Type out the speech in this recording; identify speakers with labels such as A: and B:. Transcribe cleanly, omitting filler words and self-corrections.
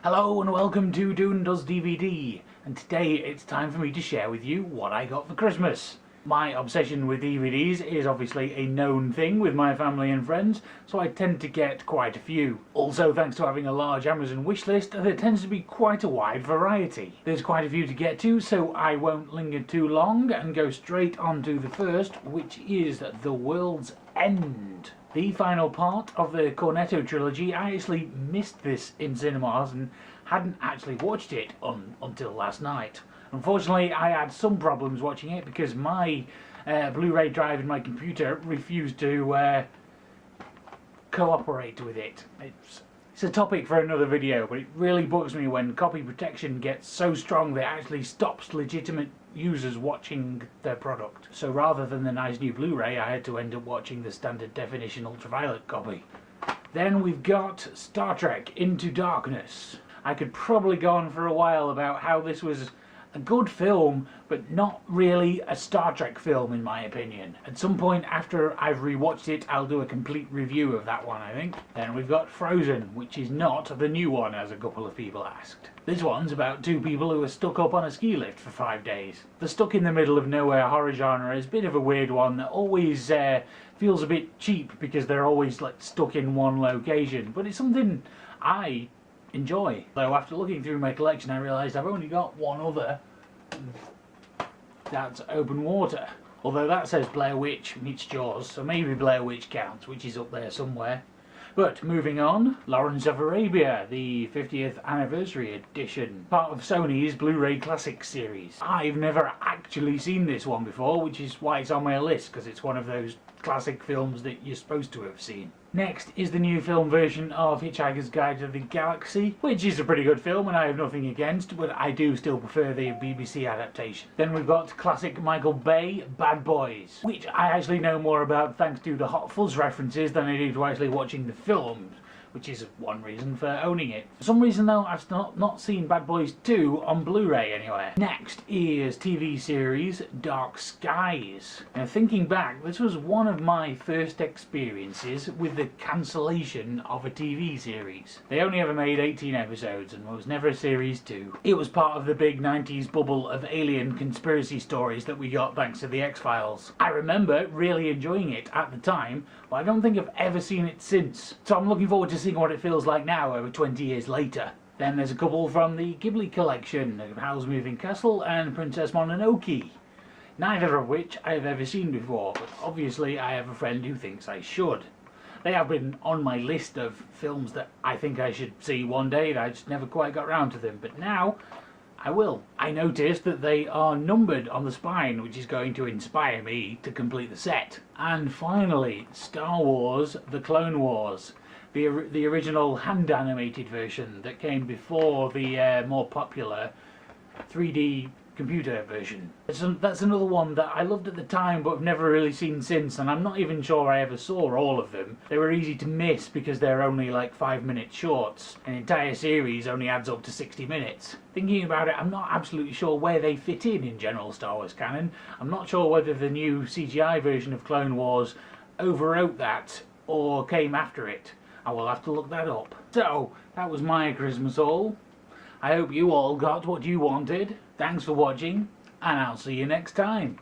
A: Hello and welcome to Doon Does DVD, and today it's time for me to share with you what I got for Christmas. My obsession with DVDs is obviously a known thing with my family and friends, so I tend to get quite a few. Also, thanks to having a large Amazon wishlist, there tends to be quite a wide variety. There's quite a few to get to, so I won't linger too long and go straight on to the first, which is The World's End. The final part of the Cornetto trilogy. I actually missed this in cinemas and hadn't actually watched it until last night. Unfortunately, I had some problems watching it because my Blu-ray drive in my computer refused to cooperate with it. It's a topic for another video, but it really bugs me when copy protection gets so strong that it actually stops legitimate users watching their product. So rather than the nice new Blu-ray, I had to end up watching the standard definition ultraviolet copy. Then we've got Star Trek Into Darkness. I could probably go on for a while about how this was a good film, but not really a Star Trek film in my opinion. At some point after I've rewatched it, I'll do a complete review of that one, I think. Then we've got Frozen, which is not the new one, as a couple of people asked. This one's about two people who are stuck up on a ski lift for 5 days. The stuck in the middle of nowhere horror genre is a bit of a weird one that always feels a bit cheap because they're always like stuck in one location, but it's something I enjoy. Though after looking through my collection I realised I've only got one other. That's Open Water. Although that says Blair Witch meets Jaws, so maybe Blair Witch counts, which is up there somewhere. But moving on, Lawrence of Arabia, the 50th anniversary edition, part of Sony's Blu-ray Classics series. I've never actually seen this one before, which is why it's on my list, because it's one of those classic films that you're supposed to have seen. Next is the new film version of Hitchhiker's Guide to the Galaxy, which is a pretty good film and I have nothing against, but I do still prefer the BBC adaptation. Then we've got classic Michael Bay, Bad Boys, which I actually know more about thanks to the Hot Fuzz references than I do to actually watching the films, which is one reason for owning it. For some reason though, I've not seen Bad Boys 2 on Blu-ray anywhere. Next is TV series Dark Skies. Now thinking back, this was one of my first experiences with the cancellation of a TV series. They only ever made 18 episodes and was never a series 2. It was part of the big 90s bubble of alien conspiracy stories that we got thanks to the X-Files. I remember really enjoying it at the time, but I don't think I've ever seen it since. So I'm looking forward to seeing what it feels like now over 20 years later. Then there's a couple from the Ghibli collection, Howl's Moving Castle and Princess Mononoke. Neither of which I have ever seen before, but obviously I have a friend who thinks I should. They have been on my list of films that I think I should see one day, and I just never quite got round to them, but now I will. I noticed that they are numbered on the spine, which is going to inspire me to complete the set. And finally, Star Wars The Clone Wars. The original hand-animated version that came before the more popular 3D computer version. That's another one that I loved at the time but have never really seen since, and I'm not even sure I ever saw all of them. They were easy to miss because they're only like 5-minute shorts. An entire series only adds up to 60 minutes. Thinking about it, I'm not absolutely sure where they fit in general Star Wars canon. I'm not sure whether the new CGI version of Clone Wars overwrote that or came after it. I will have to look that up. So, that was my Christmas haul. I hope you all got what you wanted. Thanks for watching, and I'll see you next time.